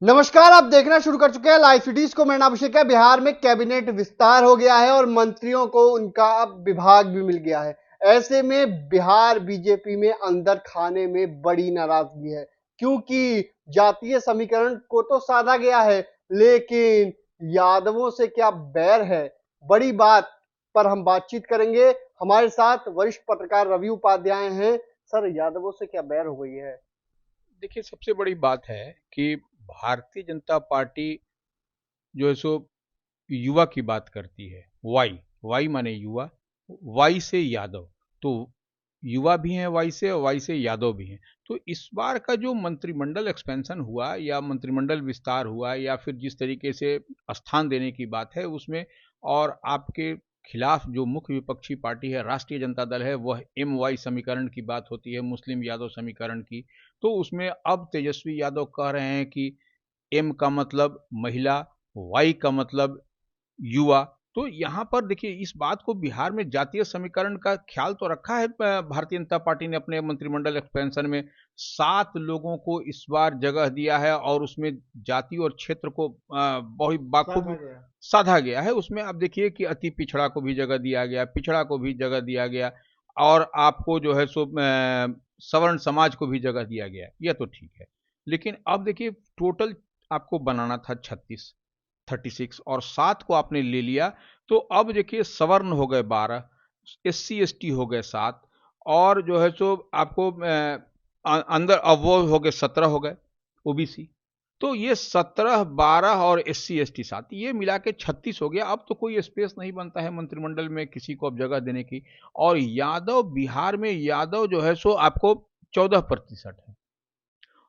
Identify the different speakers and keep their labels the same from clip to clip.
Speaker 1: नमस्कार, आप देखना शुरू कर चुके हैं लाइव सिटीज को। मेरा नाम अभिषेक है। बिहार में कैबिनेट विस्तार हो गया है और मंत्रियों को उनका अब विभाग भी मिल गया है। ऐसे में बिहार बीजेपी में अंदर खाने में बड़ी नाराजगी है, क्योंकि जातीय समीकरण को तो साधा गया है, लेकिन यादवों से क्या बैर है, बड़ी बात पर हम बातचीत करेंगे। हमारे साथ वरिष्ठ पत्रकार रवि उपाध्याय हैं। सर, यादवों से क्या बैर हो गई है?
Speaker 2: देखिए, सबसे बड़ी बात है कि भारतीय जनता पार्टी जो है सो युवा की बात करती है। वाई वाई माने युवा, वाई से यादव। तो युवा भी हैं वाई से, और वाई से यादव भी हैं। तो इस बार का जो मंत्रिमंडल एक्सपेंशन हुआ या मंत्रिमंडल विस्तार हुआ या फिर जिस तरीके से स्थान देने की बात है उसमें, और आपके खिलाफ जो मुख्य विपक्षी पार्टी है राष्ट्रीय जनता दल है, वह एम वाई समीकरण की बात होती है, मुस्लिम यादव समीकरण की। तो उसमें अब तेजस्वी यादव कह रहे हैं कि एम का मतलब महिला, वाई का मतलब युवा। तो यहाँ पर देखिए, इस बात को बिहार में जातीय समीकरण का ख्याल तो रखा है भारतीय जनता पार्टी ने अपने मंत्रिमंडल एक्सपेंशन में। 7 लोगों को इस बार जगह दिया है और उसमें जाति और क्षेत्र को बहुत
Speaker 1: साधा
Speaker 2: बाखूबी
Speaker 1: गया।
Speaker 2: साधा गया है। उसमें आप देखिए कि अति पिछड़ा को भी जगह दिया गया, पिछड़ा को भी जगह दिया गया, और आपको जो है सो सवर्ण समाज को भी जगह दिया गया। यह तो ठीक है, लेकिन अब देखिए, टोटल आपको बनाना था 36 और 7 को आपने ले लिया। तो अब देखिए, सवर्ण हो गए 12, SC ST हो गए 7, और जो है सो आपको अंदर अब वो हो गए 17 हो गए OBC। तो ये 17, 12 और SC ST 7, ये मिला के 36 हो गया। अब तो कोई स्पेस नहीं बनता है मंत्रिमंडल में किसी को अब जगह देने की। और यादव, बिहार में यादव जो है सो आपको 14% है,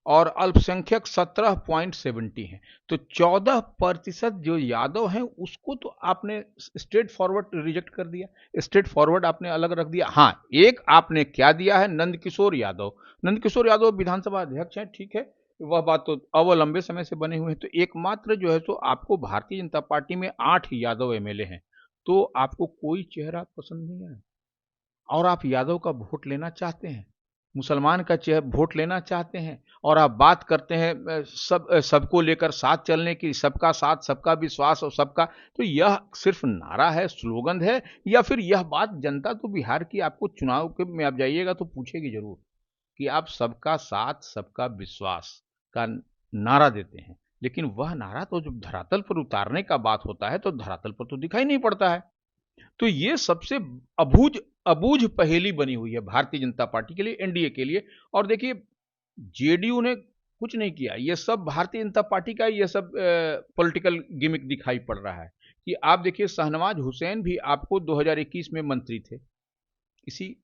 Speaker 2: और अल्पसंख्यक 17.70 है। तो 14% जो यादव हैं उसको तो आपने स्ट्रेट फॉरवर्ड रिजेक्ट कर दिया, स्ट्रेट फॉरवर्ड आपने अलग रख दिया। हाँ, एक आपने क्या दिया है, नंदकिशोर यादव। नंदकिशोर यादव विधानसभा अध्यक्ष हैं, ठीक है, वह बात तो अब लंबे समय से बने हुए हैं। तो एकमात्र जो है तो आपको भारतीय जनता पार्टी में 8 यादव MLA हैं। तो आपको कोई चेहरा पसंद नहीं है और आप यादव का वोट लेना चाहते हैं, मुसलमान का वोट लेना चाहते हैं, और आप बात करते हैं सबको लेकर साथ चलने की, सबका साथ, सबका विश्वास और सबका। तो यह सिर्फ नारा है, स्लोगन है, या फिर यह बात जनता तो बिहार की आपको चुनाव के में आप जाइएगा तो पूछेगी जरूर कि आप सबका साथ, सबका विश्वास का नारा देते हैं, लेकिन वह नारा तो जब धरातल पर उतारने का बात होता है तो धरातल पर तो दिखाई नहीं पड़ता है। तो ये सबसे अबूझ अबूझ पहेली बनी हुई है भारतीय जनता पार्टी के लिए, एनडीए के लिए। और देखिए, जेडीयू ने कुछ नहीं किया, ये सब भारतीय जनता पार्टी का ये सब पॉलिटिकल गिमिक दिखाई पड़ रहा है। कि आप देखिए, शहनवाज हुसैन भी आपको 2021 में मंत्री थे इसी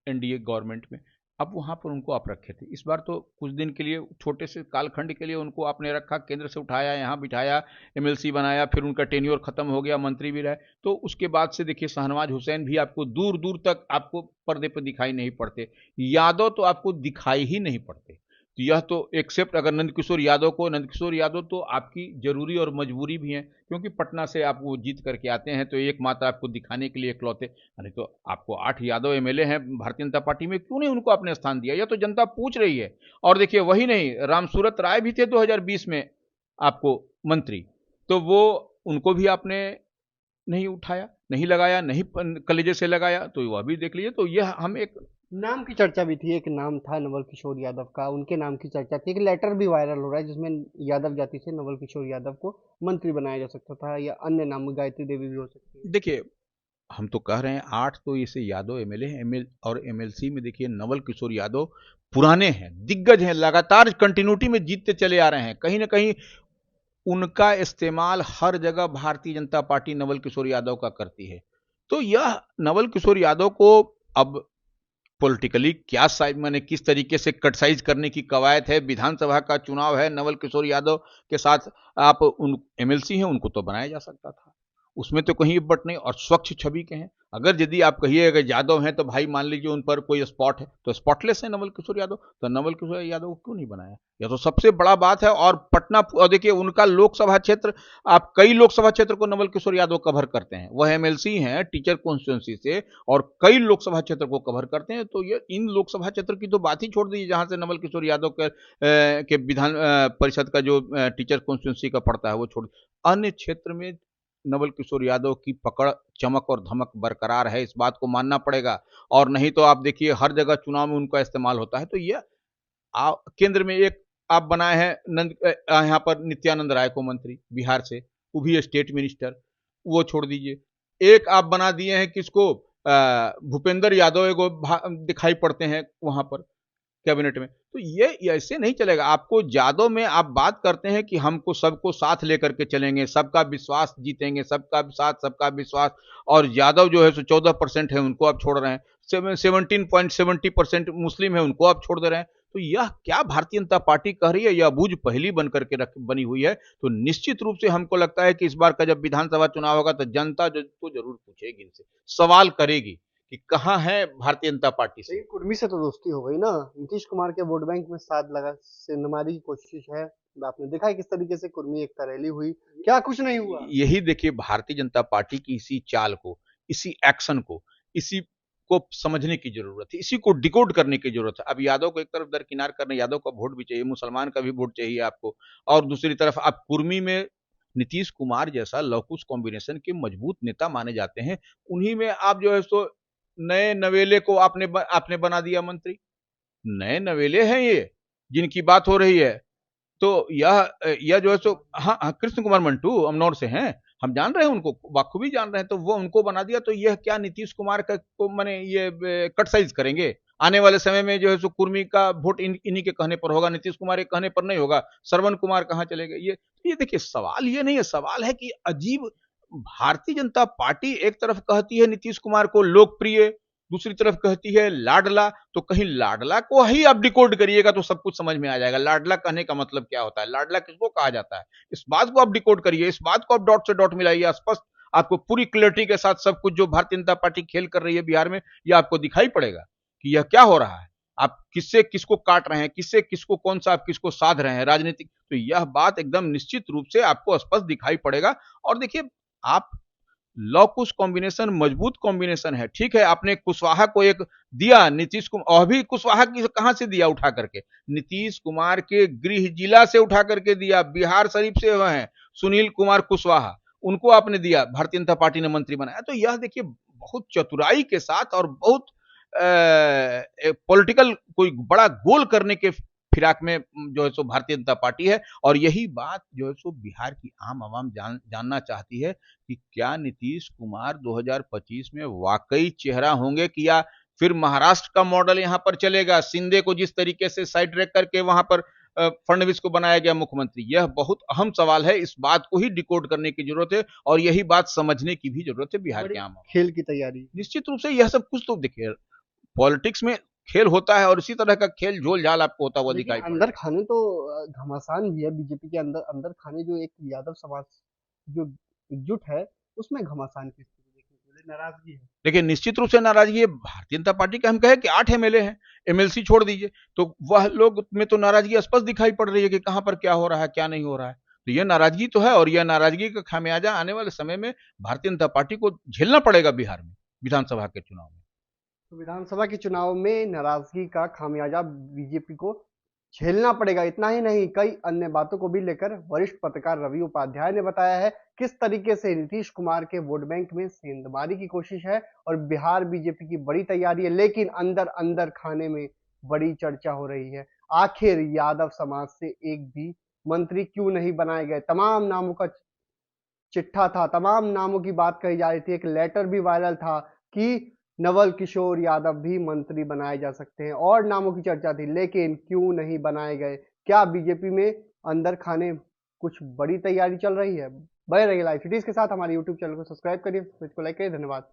Speaker 2: एनडीए गवर्नमेंट में। अब वहां पर उनको आप रखे थे, इस बार तो कुछ दिन के लिए, छोटे से कालखंड के लिए उनको आपने रखा, केंद्र से उठाया, यहाँ बिठाया, एमएलसी बनाया, फिर उनका टेन्योर खत्म हो गया, मंत्री भी रहे। तो उसके बाद से देखिए, शहनवाज हुसैन भी आपको दूर दूर तक आपको पर्दे पर दिखाई नहीं पड़ते। यादव तो आपको दिखाई ही नहीं पड़ते। तो यह तो एक्सेप्ट अगर नंदकिशोर यादव तो आपकी जरूरी और मजबूरी भी है, क्योंकि पटना से आप वो जीत करके आते हैं, तो एकमात्र आपको दिखाने के लिए इकलौते। अरे, तो आपको 8 यादव MLA हैं भारतीय जनता पार्टी में, क्यों नहीं उनको आपने स्थान दिया? यह तो जनता पूछ रही है। और देखिए, वही नहीं, रामसूरत राय भी थे 2020 में आपको मंत्री, तो वो उनको भी आपने नहीं उठाया, नहीं लगाया, नहीं कलेजे से लगाया। तो वह भी देख लीजिए। तो यह हम एक
Speaker 1: नाम की चर्चा भी थी, एक नाम था नवल किशोर यादव का, उनके नाम की चर्चा थी। एक लेटर भी वायरल हो रहा है जिसमें यादव जाति से नवल किशोर यादव को मंत्री बनाया जा सकता था, या अन्य नाम गायत्री देवी भी हो सकती है।
Speaker 2: देखिए, हम तो कह रहे हैं 8 तो इसे यादव MLA हैं, ML और MLC में देखिए नवल किशोर यादव पुराने हैं, दिग्गज हैं, लगातार कंटिन्यूटी में जीतते चले आ रहे हैं। कहीं ना कहीं उनका इस्तेमाल हर जगह भारतीय जनता पार्टी नवल किशोर यादव का करती है। तो यह नवल किशोर यादव को अब पॉलिटिकली क्या साइज, माने किस तरीके से कटसाइज करने की कवायद है, विधानसभा का चुनाव है, नवल किशोर यादव के साथ आप उन MLC हैं, उनको तो बनाया जा सकता था, उसमें तो कहीं बट नहीं, और स्वच्छ छवि के हैं। अगर यदि आप कहिएगा यादव हैं तो भाई मान लीजिए उन पर कोई स्पॉट है, तो स्पॉटलेस है नवल किशोर यादव, तो नवल किशोर यादव को क्यों नहीं बनाया? यह तो सबसे बड़ा बात है। और पटना, और देखिए उनका लोकसभा क्षेत्र, आप कई लोकसभा क्षेत्र को नवल किशोर यादव कवर करते हैं, वह एमएलसी हैं टीचर कॉन्स्टिट्यूंसी से, और कई लोकसभा क्षेत्र को कवर करते हैं। तो ये इन लोकसभा क्षेत्र की तो बात ही छोड़ दीजिए जहां से नवल किशोर यादव के विधान परिषद का जो टीचर कॉन्स्टिट्यूंसी का पड़ता है वो छोड़, अन्य क्षेत्र में नवल किशोर यादव की पकड़, चमक और धमक बरकरार है, इस बात को मानना पड़ेगा। और नहीं तो आप देखिए हर जगह चुनाव में उनका इस्तेमाल होता है। तो ये केंद्र में एक आप बनाए हैं यहाँ पर नित्यानंद राय को मंत्री बिहार से, वो भी स्टेट मिनिस्टर, वो छोड़ दीजिए। एक आप बना दिए हैं किसको, भूपेंद्र यादव एगो दिखाई पड़ते हैं वहां पर कैबिनेट में। तो ये ऐसे नहीं चलेगा। आपको यादव में आप बात करते हैं कि हमको सबको साथ लेकर के चलेंगे, सबका विश्वास जीतेंगे, सबका साथ सबका विश्वास, और यादव जो है सो 14% है उनको आप छोड़ रहे हैं, 17.70% मुस्लिम है उनको आप छोड़ दे रहे हैं। तो यह क्या भारतीय जनता पार्टी कह रही है? यह बूझ पहली बन करके बनी हुई है। तो निश्चित रूप से हमको लगता है कि इस बार का जब विधानसभा चुनाव होगा तो जनता जो तो जरूर पूछेगी, इनसे सवाल करेगी कि कहाँ है भारतीय जनता पार्टी से।
Speaker 1: कुर्मी से तो दोस्ती हो गई ना, नीतीश कुमार के वोट बैंक में साथ लगा सेंधमारी की कोशिश है। आपने देखा है किस तरीके से कुर्मी एकता रैली हुई, क्या कुछ नहीं हुआ।
Speaker 2: यही देखिए भारतीय जनता पार्टी की इसी चाल को, इसी एक्शन को, इसी को समझने की जरूरत है, इसी को डिकोड करने की जरूरत है। अब यादव को एक तरफ दरकिनार करने, यादव का वोट भी चाहिए, मुसलमान का भी वोट चाहिए आपको, और दूसरी तरफ आप कुर्मी में नीतीश कुमार जैसा लवकुश कॉम्बिनेशन के मजबूत नेता माने जाते हैं, उन्हीं में आप जो है सो नए नवेले को आपने बना दिया मंत्री। नए नवेले हैं ये जिनकी बात हो रही है। तो यह जो है सो, हाँ हाँ, कृष्ण कुमार मंटू अमनौर से हैं, हम जान रहे हैं उनको, बाखूबी जान रहे हैं। तो वो उनको बना दिया, तो यह क्या नीतीश कुमार का को माने ये कट साइज करेंगे? आने वाले समय में जो है सो कुर्मी का वोट इन्हीं के कहने पर होगा, नीतीश कुमार के कहने पर नहीं होगा। श्रवण कुमार कहाँ चले गए? ये देखिए सवाल ये नहीं है, सवाल है कि अजीब भारतीय जनता पार्टी एक तरफ कहती है नीतीश कुमार को लोकप्रिय, दूसरी तरफ कहती है लाडला। तो कहीं लाडला को ही आप डिकोड करिएगा तो सब कुछ समझ में आ जाएगा। लाडला कहने का मतलब क्या होता है, लाडला किसको कहा जाता है, इस बात को आप डिकोड करिए, इस बात को आप डॉट से डॉट मिलाइए, स्पष्ट आपको पूरी क्लैरिटी के साथ सब कुछ जो भारतीय जनता पार्टी खेल कर रही है बिहार में, यह आपको दिखाई पड़ेगा कि यह क्या हो रहा है। आप किससे किसको काट रहे हैं, किससे किसको कौन सा आप किसको साध रहे हैं राजनीतिक, तो यह बात एकदम निश्चित रूप से आपको स्पष्ट दिखाई पड़ेगा। और देखिए आप लॉ कुश कॉम्बिनेशन मजबूत कॉम्बिनेशन है, ठीक है। आपने कुशवाहा को एक दिया, नीतीश कुमार, और भी कुशवाहा की कहां से दिया उठा करके, नीतीश कुमार के गृह जिला से उठा करके दिया, बिहार शरीफ से वह हैं सुनील कुमार कुशवाहा, उनको आपने दिया, भारतीय जनता पार्टी ने मंत्री बनाया। तो यह देखिए बहुत चतुराई के साथ और बहुत पॉलिटिकल कोई बड़ा गोल करने के फिराक में जो है सो भारतीय जनता पार्टी है। और यही बात जो है सो बिहार की आम आवाम जानना चाहती है कि क्या नीतीश कुमार 2025 में वाकई चेहरा होंगे कि या फिर महाराष्ट्र का मॉडल यहां पर चलेगा, शिंदे को जिस तरीके से साइड ट्रैक करके वहां पर फडणवीस को बनाया गया मुख्यमंत्री। यह बहुत अहम सवाल है, इस बात को ही डिकोड करने की जरूरत है और यही बात समझने की भी जरूरत है बिहार के आम
Speaker 1: खेल की तैयारी
Speaker 2: निश्चित रूप से यह सब कुछ तो देखिए पॉलिटिक्स में खेल होता है और इसी तरह का खेल झोल झाल आपको होता हुआ दिखाई
Speaker 1: अंदर खाने तो घमासान भी है बीजेपी के अंदर। अंदर खाने जो एक यादव समाज जो एकजुट है उसमें घमासान की स्थिति देखने को मिले, नाराजगी है।
Speaker 2: देखिए निश्चित रूप से नाराजगी है भारतीय जनता पार्टी का। हम कहे कि 8 एमएलए हैं, एमएलसी छोड़ दीजिए, तो वह लोग में तो नाराजगी स्पष्ट दिखाई पड़ रही है कि कहां पर क्या हो रहा है क्या नहीं हो रहा है। तो यह नाराजगी तो है और यह नाराजगी का खामियाजा आने वाले समय में भारतीय जनता पार्टी को झेलना पड़ेगा बिहार में विधानसभा के चुनाव में।
Speaker 1: तो विधानसभा के चुनाव में नाराजगी का खामियाजा बीजेपी को झेलना पड़ेगा। इतना ही नहीं, कई अन्य बातों को भी लेकर वरिष्ठ पत्रकार रवि उपाध्याय ने बताया है किस तरीके से नीतीश कुमार के वोट बैंक में सेंधमारी की कोशिश है और बिहार बीजेपी की बड़ी तैयारी है, लेकिन अंदर अंदर खाने में बड़ी चर्चा हो रही है। आखिर यादव समाज से एक भी मंत्री क्यों नहीं बनाए गए? तमाम नामों का चिट्ठा था, तमाम नामों की बात कही जा रही थी, एक लेटर भी वायरल था कि नवल किशोर यादव भी मंत्री बनाए जा सकते हैं और नामों की चर्चा थी, लेकिन क्यों नहीं बनाए गए? क्या बीजेपी में अंदर खाने कुछ बड़ी तैयारी चल रही है? बने रहिए लाइव सिटीज के साथ, हमारे यूट्यूब चैनल को सब्सक्राइब करिए, पेज को लाइक करिए। धन्यवाद।